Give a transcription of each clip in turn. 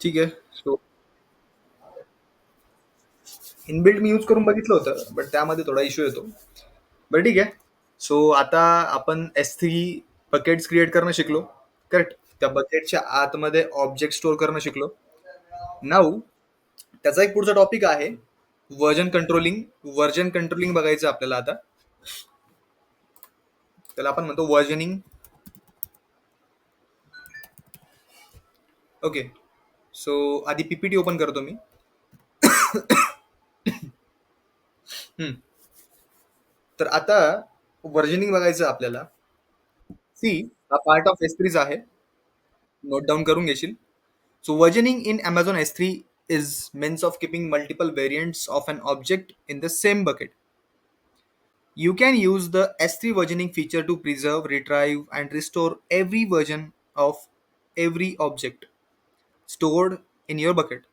ठीक आहे. So inbuilt मी use करून बघितलं होतं, बट त्यामध्ये थोडा इश्यू येतो. बरं ठीक आहे. सो आता आपण S3 बकेट्स क्रिएट करणं शिकलो. करेक्ट. त्या बकेटच्या आतमध्ये ऑब्जेक्ट स्टोअर करणं शिकलो. नाऊ त्याचा एक पुढचा टॉपिक आहे व्हर्जन कंट्रोलिंग. व्हर्जन कंट्रोलिंग बघायचं आपल्याला आता. त्याला आपण म्हणतो व्हर्जनिंग. ओके. सो आधी पीपीटी ओपन करतो मी. हम्म. तर आता व्हर्जनिंग बघायचं आपल्याला. सी हा पार्ट ऑफ S3 आहे. नोट डाऊन करून घेशील. So versioning in Amazon S3 is means of keeping multiple variants of an object in the same bucket. You can use the S3 versioning feature to preserve, retrieve, and restore every version of every object stored in your bucket.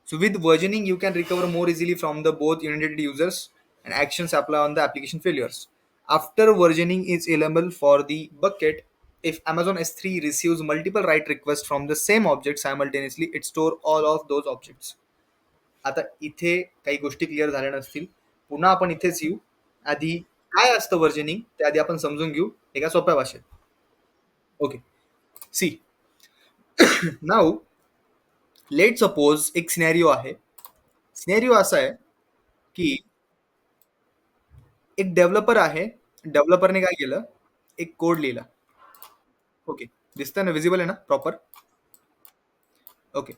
So with versioning, you can recover more easily from the both inundated users and actions apply on the application failures. After versioning is available for the bucket, if Amazon S3 receives multiple write requests from the same object simultaneously, it store all of those objects. आता इथे काही गोष्टी clear झाल्या नसतील. पुन्हा आपण इथेच येऊ. आधी काय असतं वर्जनिंग ते आधी आपण समजून घेऊ एका सोप्या भाषेत. Okay. See now let suppose एक सिनेरिओ आहे. सिनेरिओ असा आहे की एक डेव्हलपर आहे. डेव्हलपरने काय केलं, एक कोड लिहिला. ओके. दिसतंय ना, विजिबल आहे ना प्रॉपर. ओके.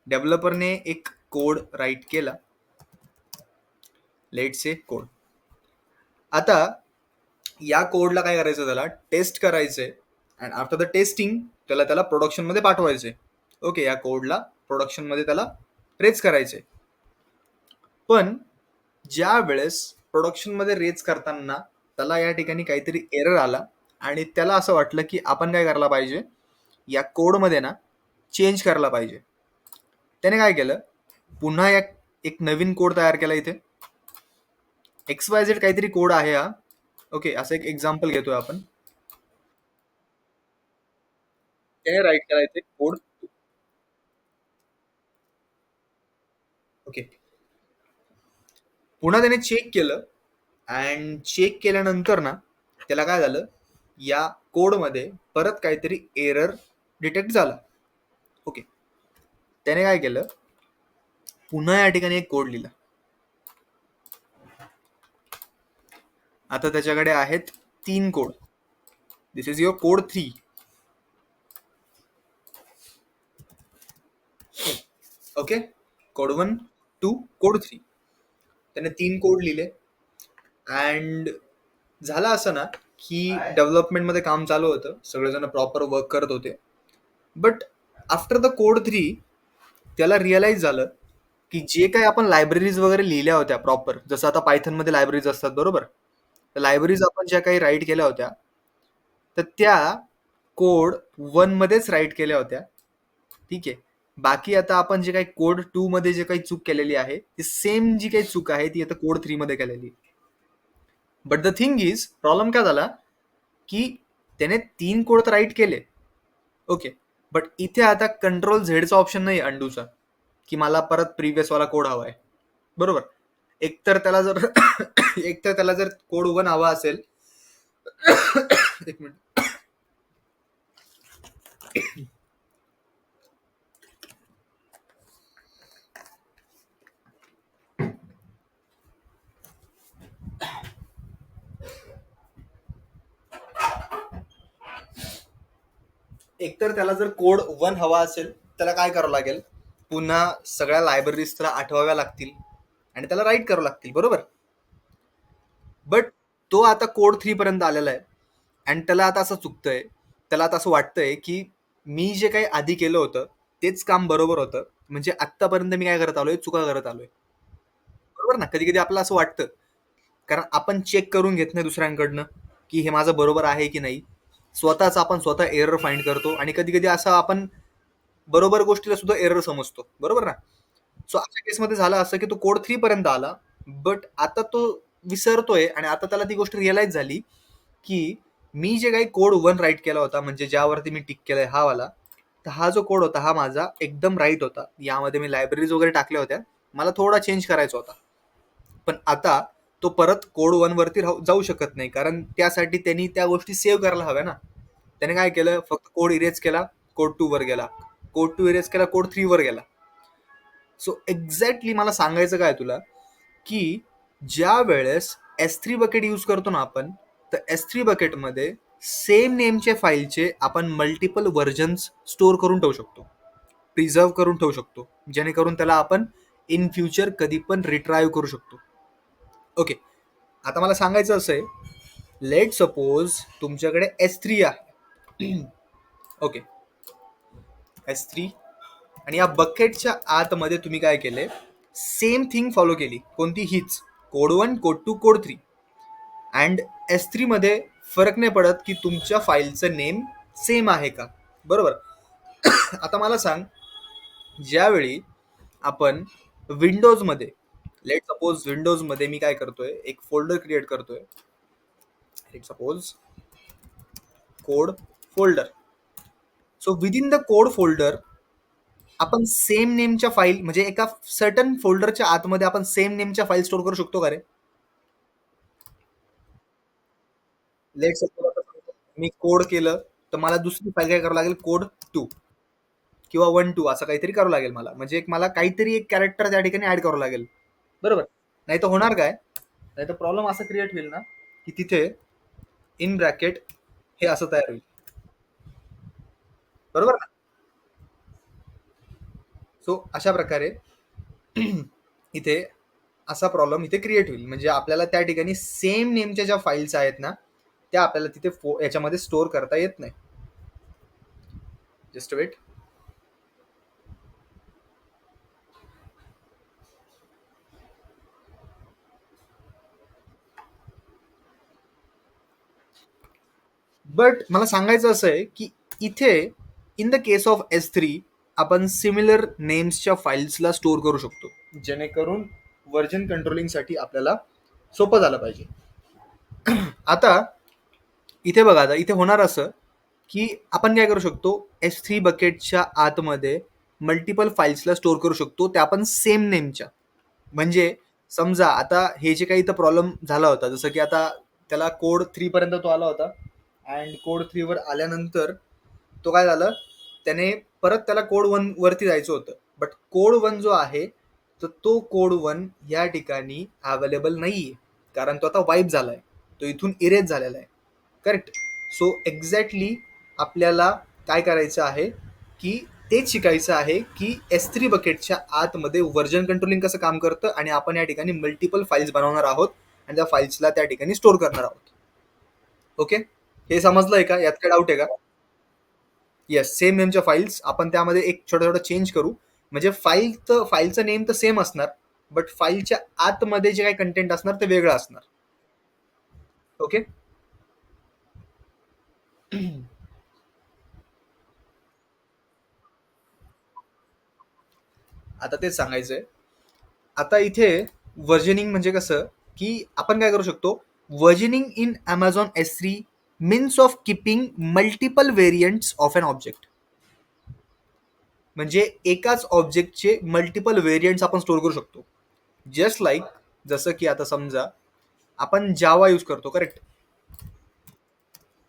डेव्हलपरने एक कोड राईट केला. लेट से कोड. आता या कोडला काय करायचं, त्याला टेस्ट करायचंय. अँड आफ्टर द टेस्टिंग त्याला प्रोडक्शन मध्ये पाठवायचंय. ओके. या कोडला प्रोडक्शन मध्ये त्याला रेज करायचंय. पण ज्या वेळेस प्रोडक्शन मध्ये रेज करताना त्याला या ठिकाणी काहीतरी एरर आला आणि त्याला असं वाटलं की आपण काय करायला पाहिजे, या कोडमध्ये ना चेंज करायला पाहिजे. त्याने काय केलं, पुन्हा एक नवीन कोड तयार केला. इथे XYZ काहीतरी कोड आहे हा. ओके. असं एक एक्झाम्पल घेतोय आपण. त्याने राईट केला इथे कोड. ओके. पुन्हा त्याने चेक केलं अँड चेक केल्यानंतर ना त्याला काय झालं, या कोडमध्ये परत काहीतरी एरर डिटेक्ट झाला. ओके. त्याने काय केलं, पुन्हा या ठिकाणी एक कोड लिहिला. आता त्याच्याकडे आहेत 3 code. This is your code 3. Okay. Code 1, 2, code 3. त्याने 3 कोड लिहिले. अँड झालं असं ना की डेव्हलपमेंटमध्ये काम चालू होतं, सगळेजण प्रॉपर वर्क करत होते. बट आफ्टर द कोड 3 त्याला रिअलाइज झालं की जे काही आपण लायब्ररीज वगैरे लिहिल्या होत्या प्रॉपर, जसं आता पायथनमध्ये लायब्ररीज असतात बरोबर, तर लायब्ररीज आपण ज्या काही राईट केल्या होत्या तर त्या कोड 1 मध्येच राईट केल्या होत्या. ठीक आहे. बाकी आता आपण जे काही कोड 2 मध्ये जे काही चूक केलेली आहे ती सेम जी काही चूक आहे ती आता कोड 3 मध्ये केलेली. But the thing is, problem काय झाला की त्याने 3 कोड तर राईट केले. ओके. बट इथे आता कंट्रोल झेडचा ऑप्शन नाही अंडूचा, की मला परत प्रिव्हियस वाला कोड हवाय. बरोबर. एकतर त्याला जर एकतर त्याला जर कोड 1 हवा असेल एक मिनिट. एकतर त्याला जर कोड 1 हवा असेल त्याला काय करावं लागेल, पुन्हा सगळ्या लायब्ररीज त्याला आठवाव्या लागतील आणि त्याला राईट करावं लागतील. बरोबर. बट तो आता कोड 3 पर्यंत आलेला आहे आणि त्याला आता असं चुकतंय, त्याला आता असं वाटतंय की मी जे काही आधी केलं होतं तेच काम बरोबर होतं, म्हणजे आत्तापर्यंत मी काय करत आलोय, चुका करत आलोय. बरोबर ना. कधी कधी आपल्याला असं वाटतं, कारण आपण चेक करून घेत नाही दुसऱ्यांकडनं की हे माझं बरोबर आहे की नाही. स्वतःच आपण स्वतः एरर फाइंड करतो आणि कधी कधी असं आपण बरोबर गोष्टीला सुद्धा एरर समजतो. बरोबर ना. सो अशा केसमध्ये झालं असं की तो कोड 3 पर्यंत आला, बट आता तो विसरतोय आणि आता त्याला ती गोष्ट रिअलाइज झाली की मी जे काही कोड 1 राईट केला होता, म्हणजे ज्यावरती मी टिक केलंय हा वाला, तर हा जो कोड होता हा माझा एकदम राईट होता. यामध्ये मी लायब्ररीज वगैरे टाकल्या होत्या. मला थोडा चेंज करायचा होता. पण आता तो परत कोड 1 वरती जाऊ शकत नाही, कारण त्यासाठी त्यांनी त्या गोष्टी सेव्ह करायला हव्या ना. त्याने काय केलं, फक्त कोड इरेज केला, कोड 2 वर गेला, कोड 2 इरेज केला, कोड 3 वर गेला. सो एक्झॅक्टली मला सांगायचं काय तुला, की ज्या वेळेस S3 बकेट यूज करतो ना आपण, तर S3 बकेटमध्ये सेम नेमचे फाईलचे आपण मल्टिपल व्हर्जन्स स्टोअर करून ठेवू शकतो, प्रिझर्व करून ठेवू शकतो, जेणेकरून त्याला आपण इन फ्युचर कधी पण रिट्राईव्ह करू शकतो. ओके, आता मला सांगायचं असं आहे, लेट सपोज तुमच्याकडे S3 आहे. ओके, S3, आणि या बकेटच्या आतमध्ये तुम्ही काय केले, सेम थिंग फॉलो केली. कोणती? हीच code 1, code 2, code 3. And S3 मध्ये फरक नाही पडत की तुमच्या फाईलचं नेम सेम आहे का, बरोबर. आता मला सांग, ज्यावेळी आपण विंडोजमध्ये, लेट सपोज विंडोजमध्ये मी काय करतोय, एक फोल्डर क्रिएट करतोय, let suppose code folder. So within the code folder आपण सेम नेमच्या फाईल, म्हणजे एका सर्टन फोल्डरच्या आतमध्ये आपण सेम नेमच्या फाईल स्टोअर करू शकतो का रे? लेट सपोज मी कोड केलं, तर मला दुसरी फाईल काय करावं लागेल, कोड 2 किंवा 1 2 असं काहीतरी करावं लागेल मला, म्हणजे एक मला काहीतरी एक कॅरेक्टर त्या ठिकाणी ऍड करावं लागेल, बरोबर. नाही तर होणार काय, नाही तर प्रॉब्लेम असा क्रिएट होईल ना, की तिथे इन ब्रॅकेट हे असं तयार होईल, बरोबर ना. सो अशा प्रकारे इथे असा प्रॉब्लेम इथे क्रिएट होईल, म्हणजे आपल्याला त्या ठिकाणी सेम नेमच्या ज्या फाईल्स आहेत ना, त्या आपल्याला तिथे याच्यामध्ये स्टोअर करता येत नाही. Just weight. बट मला सांगायचं असं आहे की इथे in the case of S3 आपण सिमिलर नेम्सच्या फाईल्सला स्टोअर करू शकतो, जेणेकरून व्हर्जन कंट्रोलिंगसाठी आपल्याला सोपं झालं पाहिजे. आता इथे बघा, आता इथे होणार असं की आपण काय करू शकतो, S3 बकेटच्या आतमध्ये मल्टिपल फाईल्सला स्टोअर करू शकतो, त्या आपण सेम नेमच्या. म्हणजे समजा आता हे जे काही इथं प्रॉब्लेम झाला होता, जसं की आता त्याला कोड 3 पर्यंत तो आला होता, अँड कोड 3 वर आल्यानंतर तो काय झालं, त्याने परत त्याला कोड 1 वरती जायचं होतं, बट कोड 1 जो आहे, तर तो कोड 1 या ठिकाणी अवेलेबल नाहीये, कारण तो आता वाईप झालाय, तो इथून इरेज झालेला आहे, करेक्ट. सो एक्झॅक्टली आपल्याला काय करायचं आहे, की तेच शिकायचं आहे की S3 बकेटच्या आतमध्ये व्हर्जन कंट्रोलिंग कसं काम करतं, आणि आपण या ठिकाणी मल्टिपल फाईल्स बनवणार आहोत आणि त्या फाईल्सला त्या ठिकाणी स्टोअर करणार आहोत. ओके, हे समजलंय का? यात काय डाऊट आहे का? येस, सेम नेमच्या फाईल्स आपण त्यामध्ये एक छोटा छोटा चेंज करू, म्हणजे फाईलचं नेम तर सेम असणार, बट फाईलच्या आतमध्ये जे काही कंटेंट असणार ते वेगळं असणार. ओके. आता तेच सांगायचंय. आता इथे व्हर्जनिंग म्हणजे कसं, की आपण काय करू शकतो, versioning in Amazon S3 means of keeping multiple variants of an object. म्हणजे एकाच ऑब्जेक्टचे मल्टिपल व्हेरियंट्स आपण स्टोअर करू शकतो. जस्ट लाईक, जसं की आता समजा आपण जावा यूज करतो, करेक्ट.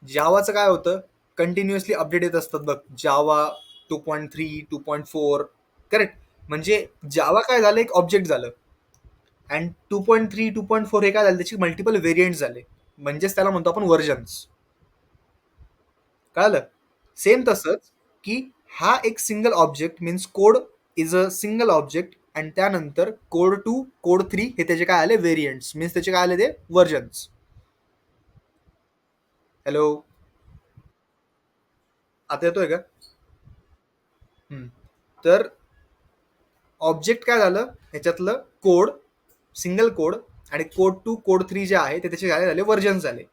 जावाचं काय होतं, कंटिन्युअसली अपडेट येत असतात बघ, जावा 2.3 2.4, करेक्ट. म्हणजे जावा काय झालं, एक ऑब्जेक्ट झालं, अँड 2.3 2.4 हे काय झालं, त्याचे मल्टिपल व्हेरियंट झाले, म्हणजेच त्याला म्हणतो आपण व्हर्जन्स. कळालं. सेम तसंच की हा एक single object means code is a single object, आणि त्यानंतर कोड 2 कोड 3 हे त्याचे काय आले, व्हेरियंट्स, मीन्स त्याचे काय आले, ते व्हर्जन्स. हॅलो, आता येतोय का? तर ऑब्जेक्ट काय झालं, ह्याच्यातलं कोड, सिंगल कोड, आणि कोड 2 कोड 3 जे आहे ते त्याचे झाले व्हर्जन झाले.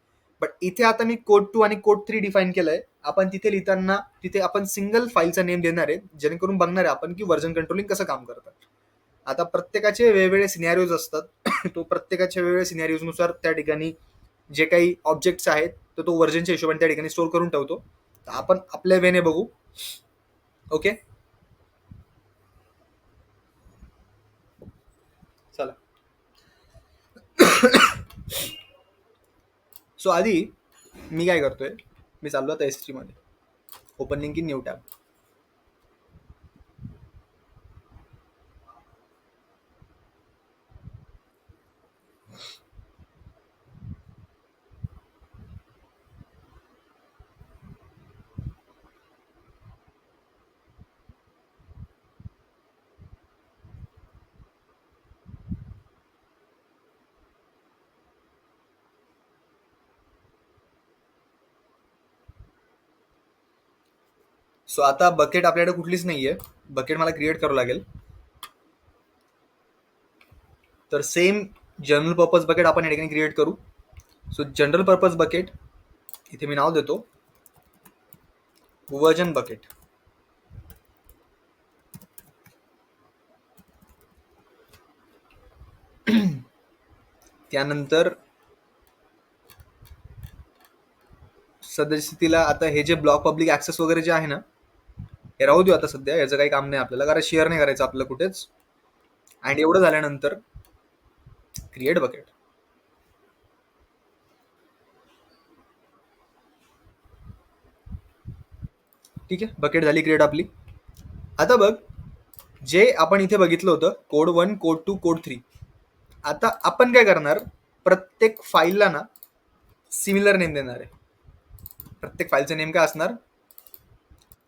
बट इथे आता मी कोड 2 आणि कोड 3 डिफाईन केलंय, आपण तिथे लिहिताना तिथे आपण सिंगल फाईलचा नेम देणार आहे, जेणेकरून बघणार आहे आपण की व्हर्जन कंट्रोलिंग कसं काम करतं. आता प्रत्येकाचे वेगवेगळे सिनॅरिओज असतात. तो प्रत्येकाच्या वेगवेगळ्या सिनॅरिओजनुसार त्या ठिकाणी जे काही ऑब्जेक्ट्स आहेत तर तो व्हर्जनच्या हिशोबाने त्या ठिकाणी स्टोअर करून ठेवतो. तर आपण आपल्या वेने बघू. ओके, चला. सो आधी मी काय करतोय, मी चाललो आता S3 मध्ये. Opening in new tab. So आता बकेट आपल्याकडे कुठलीच नाहीये. बकेट मला क्रिएट करावं लागेल. तर सेम जनरल पर्पज बकेट आपण या ठिकाणी क्रिएट करू. सो जनरल पर्पज बकेट, इथे मी नाव देतो वर्जन बकेट. त्यानंतर सदस्यतीला आता हे जे ब्लॉक पब्लिक ऍक्सेस वगैरे जे आहे ना, हे राहू देऊ आता सध्या. याचं काही काम नाही आपल्याला, कारण शेअर नाही करायचं आपलं कुठेच. आणि एवढं झाल्यानंतर क्रिएट बकेट. ठीक आहे, बकेट झाली क्रिएट आपली. आता बघ, जे आपण इथे बघितलं होतं कोड 1, कोड 2, कोड 3. आता आपण काय करणार, प्रत्येक फाईलला ना सिमिलर नेम देणार आहे. प्रत्येक फाईलचं नेम काय असणार,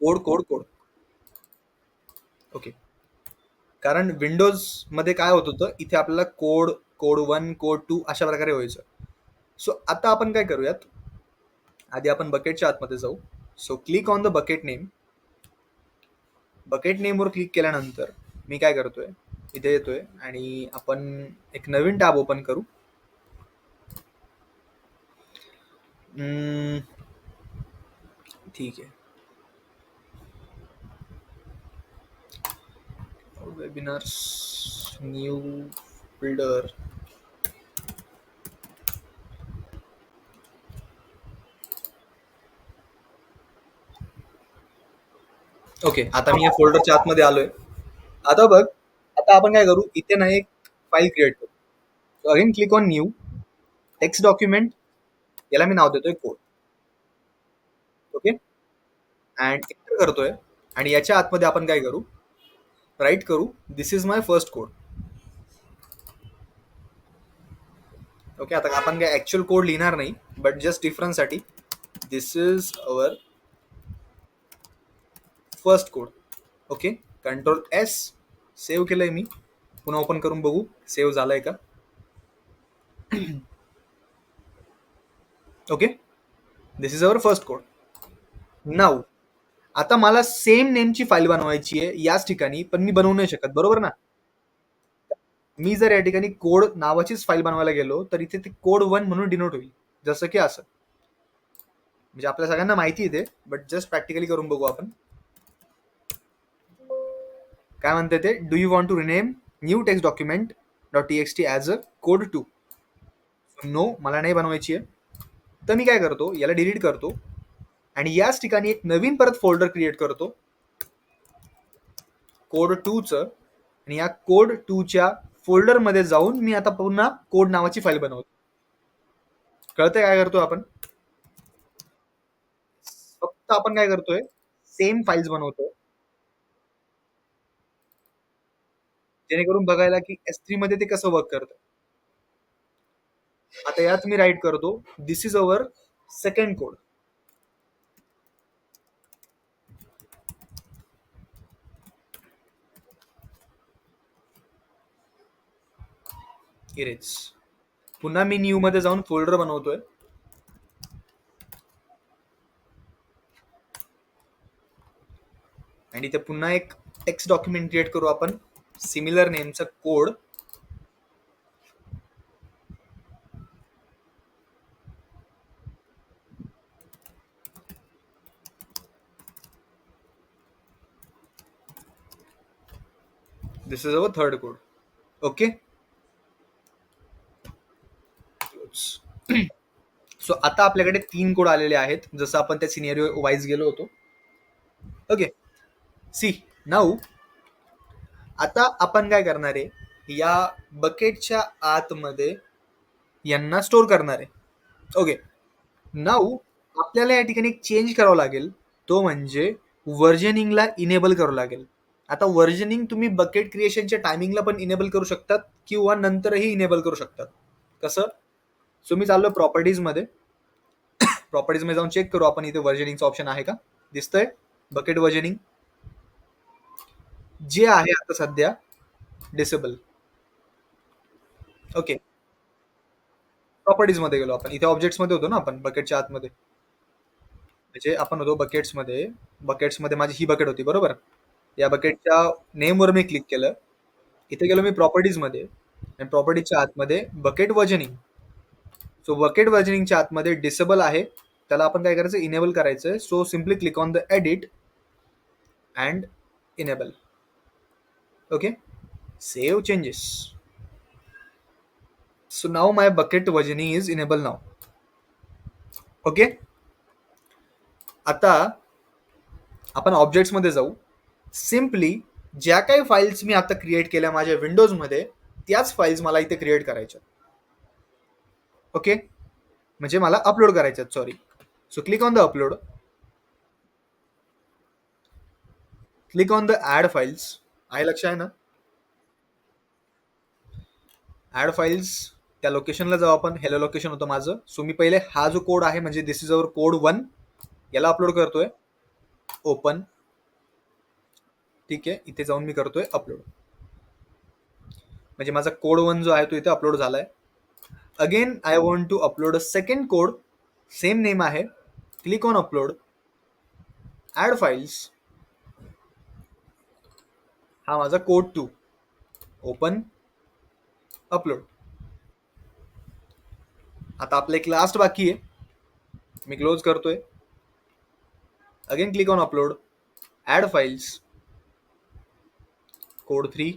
कोड कोड कोड. ओके. कारण विंडोज मध्ये काय होत होतं, इथे आपल्याला कोड, कोड 1, कोड 2 अशा प्रकारे व्हायचं. सो आता आपण काय करूयात, आधी आपण बकेटच्या आतमध्ये जाऊ. So click on the bucket name. Bucket नेमवर क्लिक केल्यानंतर मी काय करतोय, इथे येतोय आणि आपण एक नवीन टॅब ओपन करू. ठीक आहे. Webinars, new builder. ओके, आता मी या फोल्डरच्या आतमध्ये आलोय. आता बघ, आता आपण काय करू, इथे ना एक फाईल क्रिएट करू. So again click on new text document. याला मी नाव देतोय कोड. ओके, अँड एंटर करतोय. आणि याच्या आतमध्ये आपण काय करू, राईट करू, this is my first code. Okay, आता आपण काय ऍक्च्युअल कोड लिहिणार नाही, बट जस्ट डिफरन्ससाठी this is our first code. Okay, control S, save केलंय मी. पुन्हा ओपन करून बघू सेव्ह झालंय का. Okay, this is our first code. Now आता मला सेम नेमची फाईल बनवायची आहे याच ठिकाणी, पण मी बनवू नाही शकत, बरोबर ना. मी जर या ठिकाणी कोड नावाचीच फाईल बनवायला गेलो तर इथे ते कोड 1 म्हणून डिनोट होईल, जसं की असं. म्हणजे आपल्या सगळ्यांना माहिती येते, बट जस्ट प्रॅक्टिकली करून बघू आपण. काय म्हणते ते, do you want to rename new text document dot T X T as a code 2. No, मला नाही बनवायची आहे. तर मी काय करतो, याला डिलीट करतो आणि याच ठिकाणी एक नवीन परत फोल्डर क्रिएट करतो कोड 2चं. आणि या कोड 2च्या फोल्डरमध्ये जाऊन मी आता पुन्हा कोड नावाची फाईल बनवतो. कळतंय काय करतो आपण, फक्त आपण काय करतोय, सेम फाईल्स बनवतोय, जेणेकरून बघायला की S3 मध्ये ते कसं वर्क करतं. आता यात मी राईट करतो, this is our second code. Erase. पुन्हा मी न्यू मध्ये जाऊन फोल्डर बनवतोय. आणि इथे पुन्हा एक टेक्स्ट डॉक्युमेंट क्रिएट करू आपण, similar Nemcha code. This is our third code. Okay, so आता आपल्याकडे 3 कोड आलेले आहेत, जसं आपण त्या सिनेरिओ वाईज गेलो होतो. ओके, सी नाऊ आता आपण काय करणार आहे, या बकेटच्या आतमध्ये यांना स्टोअर करणार आहे. ओके. नाऊ आपल्याला या ठिकाणी एक चेंज करावं लागेल, तो म्हणजे वर्जनिंगला इनेबल करावं लागेल. आता वर्जनिंग तुम्ही बकेट क्रिएशनच्या टायमिंगला पण इनेबल करू शकतात किंवा नंतरही इनेबल करू शकतात. कसं? सो मी चाललो प्रॉपर्टीजमध्ये. प्रॉपर्टीजमध्ये जाऊन चेक करू आपण इथे वर्जनिंगचं ऑप्शन आहे का. दिसतंय बकेट वर्जनिंग जे आहे आता सध्या डिसेबल. ओके. प्रॉपर्टीज मध्ये गेलो आपण, इथे ऑब्जेक्ट्स मध्ये होतो ना आपण बकेटच्या आतमध्ये. म्हणजे आपण होतो बकेट्समध्ये. बकेट्समध्ये माझी ही बकेट होती बरोबर. या बकेटच्या नेमवर मी क्लिक केलं. इथे गेलो मी प्रॉपर्टीज मध्ये आणि प्रॉपर्टीच्या आतमध्ये बकेट वर्जनिंग. सो बकेट वर्जनिंगच्या आतमध्ये डिसेबल आहे, त्याला आपण काय करायचं, इनेबल करायचं. So simply click on the edit and enable. Okay. Save changes. So now my bucket versioning is enable now. Okay. आता आपण ऑब्जेक्ट्स मध्ये जाऊ. सिम्पली ज्या काही फाईल्स मी आता क्रिएट केल्या माझ्या विंडोजमध्ये, त्याच फाईल्स मला इथे क्रिएट करायच्या. ओके. म्हणजे मला अपलोड करायच्या. Sorry. So click on the upload. Click on the add files. आहे लक्ष आहे ना. ऍड फाईल्स त्या लोकेशनला जाऊ आपण. हेलो लोकेशन होतं माझं. सो मी पहिले हा जो कोड आहे म्हणजे दिस इज अवर कोड 1 याला अपलोड करतोय. ओपन. ठीक आहे. इथे जाऊन मी करतोय अपलोड. म्हणजे माझा कोड 1 जो आहे तो इथे अपलोड झालाय. Again I want to upload a second code. Same name आहे. Click on upload. Add files. हा माझा कोड 2. ओपन. अपलोड. आता आपलं एक लास्ट बाकी आहे. मी क्लोज करतोय. Again click on upload. Add files. Code 3.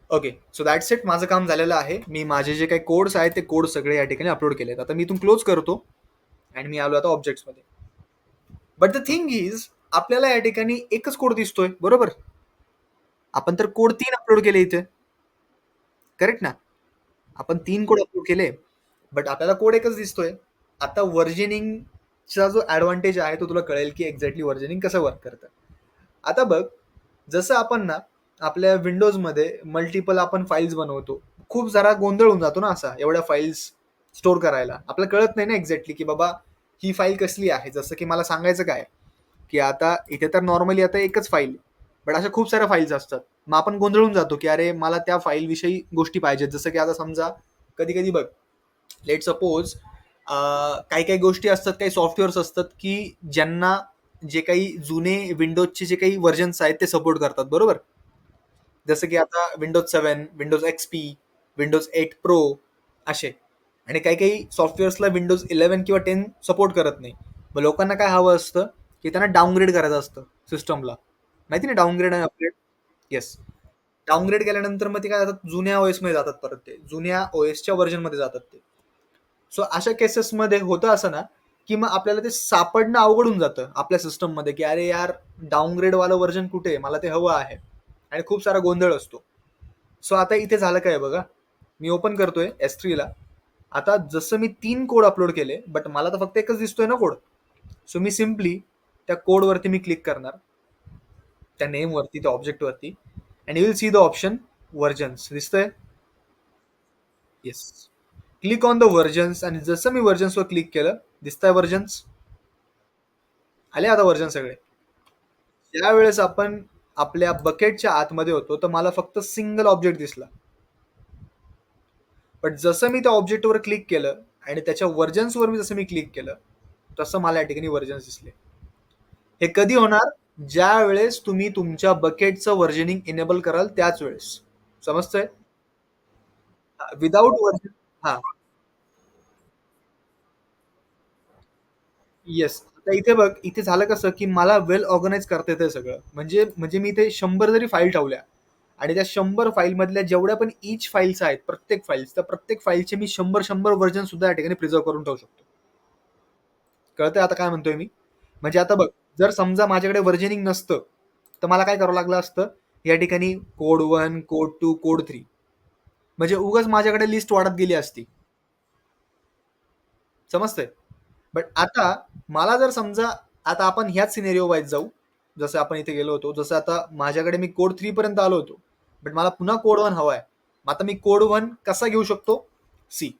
Okay. So that's it. माझं काम झालेलं आहे. मी माझे जे काही कोड्स आहेत ते कोड सगळे या ठिकाणी अपलोड केलेत. आता मी इथून क्लोज करतो आणि मी आलो आता ऑब्जेक्ट्समध्ये. बट द थिंग इज आपल्याला या ठिकाणी एकच कोड दिसतोय बरोबर. आपण तर कोड 3 अपलोड केले इथे. करेक्ट ना. आपण 3 कोड अपलोड केले, बट आपल्याला कोड एकच दिसतोय. आता वर्जनिंगचा जो ऍडव्हान्टेज आहे तो तुला कळेल की एक्झॅक्टली वर्जनिंग कसं वर्क करतं. आता बघ, जसं आपण ना आपल्या विंडोजमध्ये मल्टिपल आपण फाईल्स बनवतो, खूप जरा गोंधळ होऊन जातो ना असा एवढ्या फाईल्स स्टोअर करायला. आपल्याला कळत नाही ना एक्झॅक्टली की बाबा ही फाईल कसली आहे. जसं की मला सांगायचं काय की आता इथे तर नॉर्मली आता एकच फाईल, बट अशा खूप साऱ्या फाईल्स असतात. मग आपण गोंधळून जातो की अरे मला त्या फाईल विषयी गोष्टी पाहिजेत. जसं की आता समजा कधी कधी बघ, लेट सपोज काही काही गोष्टी असतात, काही सॉफ्टवेअर्स असतात की ज्यांना जे काही जुने विंडोजचे जे काही व्हर्जन्स आहेत ते सपोर्ट करतात बरोबर. जसं की आता Windows 7, Windows XP, Windows 8 pro असे. आणि काही काही सॉफ्टवेअर्सला विंडोज 11 किंवा 10 सपोर्ट करत नाही. मग लोकांना काय हवं असतं की त्यांना डाउनग्रेड करायचं असतं सिस्टमला. माहिती ना डाउनग्रेड आणि अपग्रेड. येस. डाउनग्रेड केल्यानंतर मग ते काय जातात, जुन्या ओएस मध्ये जातात, परत ते जुन्या ओएसच्या व्हर्जन मध्ये जातात ते. सो अशा केसेसमध्ये होतं असं ना की मग आपल्याला ते सापडणं अवघड होऊन जातं आपल्या सिस्टममध्ये की अरे यार डाउनग्रेड वालं व्हर्जन कुठे आहे, मला ते हवं आहे. आणि खूप सारा गोंधळ असतो. सो आता इथे झालं काय बघा, मी ओपन करतोय S3ला. आता जसं मी 3 कोड अपलोड केले, बट मला तर फक्त एकच दिसतोय ना कोड. सो मी सिम्पली त्या कोडवरती मी क्लिक करणार, त्या नेमवरती, त्या ऑब्जेक्टवरती, and you will see the option versions. दिसतंय. Yes. Click on the versions आणि जसं मी व्हर्जन्सवर क्लिक केलं, दिसतंय व्हर्जन्स. आले आता व्हर्जन सगळे. ज्यावेळेस आपण आपल्या बकेटच्या आतमध्ये होतो तर मला फक्त सिंगल ऑब्जेक्ट दिसला. बट जसं मी त्या ऑब्जेक्टवर क्लिक केलं आणि त्याच्या व्हर्जन्सवर मी जसं मी क्लिक केलं, तसं मला या ठिकाणी व्हर्जन्स दिसले. हे कधी होणार? ज्या वेळेस तुम्ही तुमच्या बकेटचं व्हर्जनिंग इनेबल कराल त्याच वेळेस. समजतंय. Without version. हा. येस. आता इथे बघ, इथे झालं कसं की मला वेल ऑर्गनाइज करता येतं सगळं. म्हणजे म्हणजे मी इथे 100 जरी फाईल ठेवल्या आणि त्या 100 फाईल मधल्या जेवढ्या पण इच फाईल्स आहेत, प्रत्येक फाईल्स, त्या प्रत्येक फाईलचे मी 100 व्हर्जन सुद्धा या ठिकाणी प्रिझर्व करून ठेवू शकतो. कळतंय आता काय म्हणतोय मी? म्हणजे आता बघ, जर समजा माझ्याकडे व्हर्जनिंग नसतं, तर मला काय करावं लागलं असतं, या ठिकाणी कोड 1, कोड 2, कोड 3 म्हणजे उगाच माझ्याकडे लिस्ट वाढत गेली असती. समजतंय? बट आता मला जर समजा आता आपण ह्याच सिनेरिओ वाईज जाऊ, जसं आपण इथे गेलो होतो. जसं आता माझ्याकडे मी कोड 3 पर्यंत आलो होतो. बट मला पुन्हा कोड 1 हवा आहे. मग आता मी कोड 1 कसा घेऊ शकतो? See.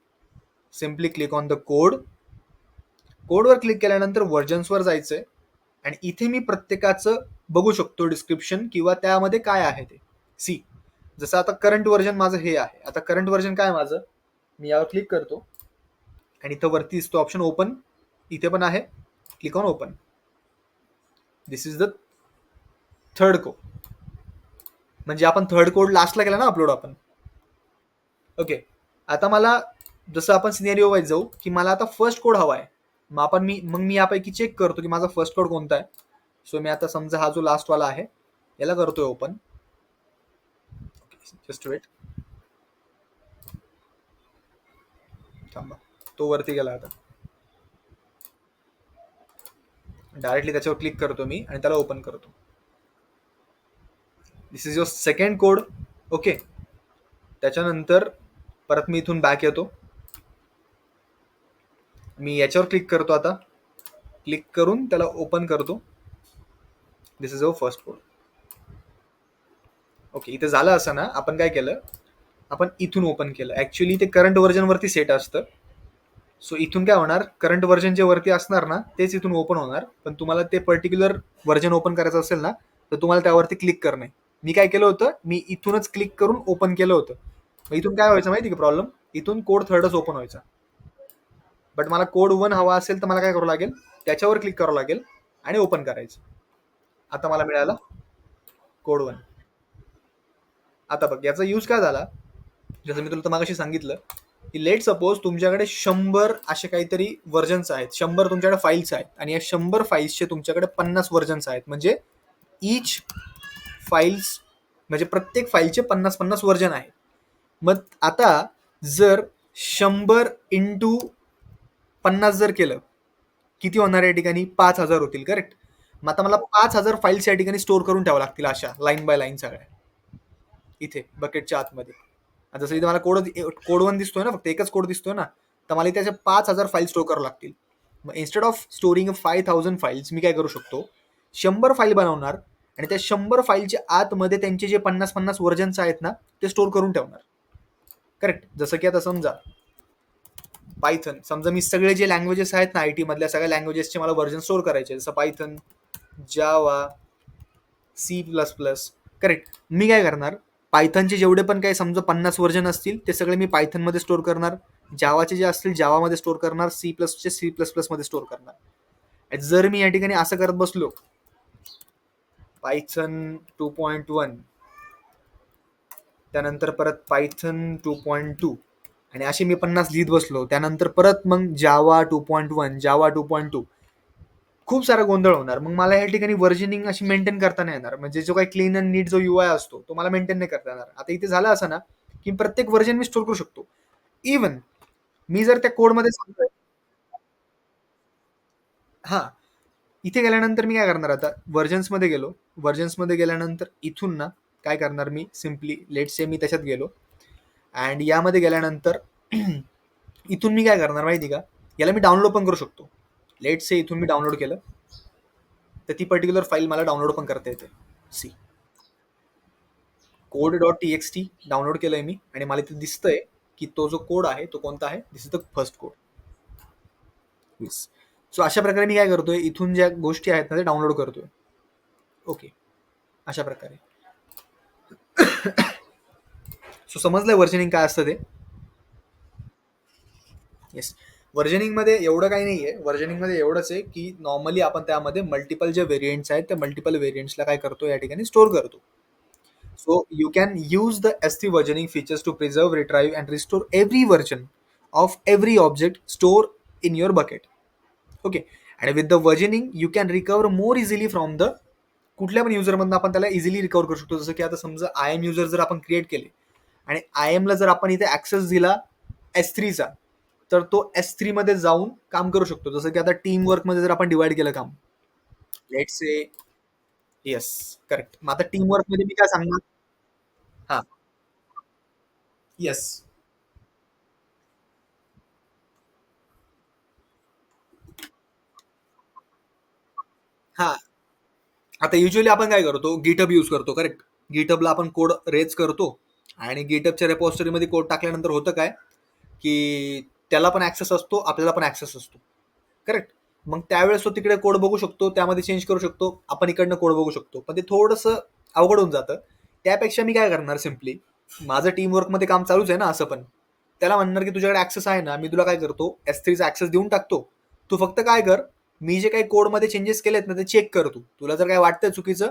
Simply click on the code. कोडवर क्लिक केल्यानंतर व्हर्जन्सवर जायचंय आणि इथे मी प्रत्येकाचं बघू शकतो डिस्क्रिप्शन किंवा त्यामध्ये काय आहे ते. सी. जसं आता करंट व्हर्जन माझं हे आहे. आता करंट व्हर्जन काय माझं? मी यावर क्लिक करतो आणि इथं वरती दिसतो ऑप्शन ओपन. इथे पण आहे. Click on open. This is the third code. म्हणजे आपण थर्ड कोड लास्टला केला ना अपलोड आपण. ओके. आता मला जसं आपण सिनेरिओ वाईज जाऊ की मला आता फर्स्ट कोड हवा आहे. मग मी यापैकी चेक करतो की माझा फर्स्ट कोड कोणता आहे. सो मी आता समजा हा जो लास्ट वाला आहे याला करतोय ओपन. Just weight. थांबा. तो वरती गेला आता. डायरेक्टली त्याच्यावर क्लिक करतो मी आणि त्याला ओपन करतो. This is your second code. Okay. त्याच्यानंतर परत मी इथून बॅक येतो. मी याच्यावर क्लिक करतो आता. क्लिक करून त्याला ओपन करतो. This is your first code. Okay. इथे झालं असं ना, आपण काय केलं, आपण इथून ओपन केलं. ऍक्च्युली ते करंट व्हर्जन वरती सेट असतं. सो इथून काय होणार, करंट व्हर्जन जे वरती असणार ना तेच इथून ओपन होणार. पण तुम्हाला ते पर्टिक्युलर व्हर्जन ओपन करायचं असेल ना तर तुम्हाला त्यावरती क्लिक करणं. मी काय केलं होतं, मी इथूनच क्लिक करून ओपन केलं होतं. मग इथून काय व्हायचं माहिती का प्रॉब्लेम, इथून कोड थर्डच ओपन व्हायचा. बट मला कोड 1 हवा असेल तर मला काय करावं लागेल, त्याच्यावर क्लिक करावं लागेल आणि ओपन करायचं. आता मला मिळाला कोड 1. आता बघ याचा यूज काय झाला, जसं मी तुला मागाशी सांगितलं की लेट सपोज तुमच्याकडे 100 असे काहीतरी व्हर्जन्स आहेत, 100 तुमच्याकडे फाईल्स आहेत आणि या 100 फाईल्सचे तुमच्याकडे 50 व्हर्जन्स आहेत. म्हणजे इच फाईल्स म्हणजे प्रत्येक फाईलचे 50-50 व्हर्जन आहे. मग आता जर 100 इंटू 50 जर केलं, किती होणार या ठिकाणी, 5000 होतील. करेक्ट. मग आता मला 5000 फाईल्स या ठिकाणी स्टोअर करून ठेवा लागतील, अशा लाईन बाय लाईन सगळ्या इथे बकेटच्या आतमध्ये. जसं इथे मला कोड 1 दिसतोय ना, फक्त एकच कोड दिसतोय ना, तर मला त्याच्या 5000 फाईल स्टोअर करावं लागतील. मग इन्स्टेड ऑफ स्टोरिंग 5000 फाईल्स मी काय करू शकतो, 100 फाईल बनवणार आणि त्या 100 फाईलच्या आतमध्ये त्यांचे जे 50-50 व्हर्जन्स आहेत ना ते स्टोअर करून ठेवणार. करेक्ट. जसं की आता समजा पायथन, समजा मी सगळे जे लँग्वेजेस आहेत ना आयटी मधल्या सगळ्या लँग्वेजेसचे मला व्हर्जन स्टोअर करायचे, जसं पायथन, जावा, C++. करेक्ट. मी काय करणार, पायथनचे जेवढे पण काही समजा 50 व्हर्जन असतील ते सगळे मी पायथन मध्ये स्टोअर करणार. जावाचे जे असतील जावामध्ये स्टोअर करणार. C++ मध्ये स्टोअर करणार. जर मी या ठिकाणी असं करत बसलो, पायथन 2.1 त्यानंतर परत पायथन 2.2 आणि असे मी 50 लिहित बसलो, त्यानंतर परत मग जावा 2.1, जावा 2.2, खूप सारा गोंधळ होणार. मग मला या ठिकाणी व्हर्जनिंग अशी मेंटेन करता नाही येणार. म्हणजे जो काही क्लीन अँड नीट जो UI असतो तो मला मेंटेन नाही करता येणार. आता इथे झालं असं ना की प्रत्येक व्हर्जन मी स्टोअर करू शकतो. इवन मी जर त्या कोडमध्ये सांगतोय, हा, इथे गेल्यानंतर मी काय करणार, आता व्हर्जन्समध्ये गेलो. व्हर्जन्समध्ये गेल्यानंतर इथून ना काय करणार, मी सिम्पली लेट से मी त्याच्यात गेलो अँड यामध्ये गेल्यानंतर इथून मी काय करणार माहिती का, याला मी डाउनलोड पण करू शकतो. लेट से इथून मी डाउनलोड केलं तर ती पर्टिक्युलर फाईल मला डाउनलोड पण करता येते. सी code.txt डाउनलोड केलंय मी आणि मला इथे दिसतंय की तो जो कोड आहे तो कोणता आहे. This is the first code. Yes. So अशा प्रकारे मी काय करतोय, इथून ज्या गोष्टी आहेत ना ते डाउनलोड करतोय. ओके. अशा प्रकारे. सो समजलंय व्हर्जनिंग काय असतं ते. येस. व्हर्जनिंग मध्ये एवढं काही नाहीये. व्हर्जनिंग मध्ये एवढंच आहे की नॉर्मली आपण त्यामध्ये मल्टिपल जे व्हेरियंट्स आहेत त्या मल्टिपल व्हेरियंट्सला काय करतो, या ठिकाणी स्टोअर करतो. So you can use the S3 versioning features to preserve, retrieve, and restore every version of every object stored in your bucket. Okay. And with the versioning, you can recover more easily from the कुठल्या पण user मधून आपण त्याला easily recover करू शकतो. जसं की आता समजा IAM युजर जर आपण क्रिएट केले आणि IAM ला जर आपण इथे ऍक्सेस दिला S3चा, तर तो S3 मध्ये जाऊन काम करू शकतो. जसं की आता टीम वर्क मध्ये जर आपण डिवाइड केलं काम, लेट्स से येस, करेक्ट. मग आता टीम वर्क मध्ये मी काय सांगणार? हा, येस, हा. आता युजली आपण काय करतो, गिटहब यूज करतो, करेक्ट. गिटहबला आपण कोड रेज करतो आणि गिटहबच्या रेपॉझिटरीमध्ये कोड टाकल्यानंतर होतं काय, की त्याला पण ऍक्सेस असतो, आपल्याला पण ऍक्सेस असतो, करेक्ट. मग त्यावेळेस तो तिकडे कोड बघू शकतो, त्यामध्ये चेंज करू शकतो, आपण इकडनं कोड बघू शकतो, पण ते थोडंसं अवघड होऊन जातं. त्यापेक्षा मी काय करणार, सिम्पली माझं टीम वर्कमध्ये काम चालूच आहे ना असं पण, त्याला म्हणणार की तुझ्याकडे ऍक्सेस आहे ना, मी तुला काय करतो, S3चा ऍक्सेस देऊन टाकतो. तू फक्त काय कर, मी जे काही कोडमध्ये चेंजेस केलेत ना ते चेक कर. तुला जर काय वाटतंय चुकीचं,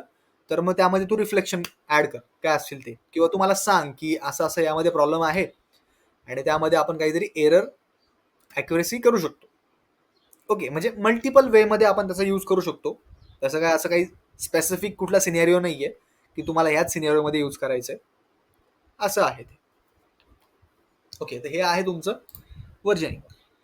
तर मग त्यामध्ये तू रिफ्लेक्शन ऍड कर, काय असेल ते, किंवा तू मला सांग की असं असं यामध्ये प्रॉब्लेम आहे आणि त्यामध्ये आपण काहीतरी एरर अॅक्युरेसी करू शकतो. ओके, म्हणजे मल्टिपल वे मध्ये आपण त्याचा यूज करू शकतो. तसं काय असं काही स्पेसिफिक कुठला सिनेरिओ नाहीये की तुम्हाला ह्याच सिनेरिओ मध्ये यूज करायचंय, असं आहे ते. ओके, तर हे आहे तुमचं वर्जनिंग.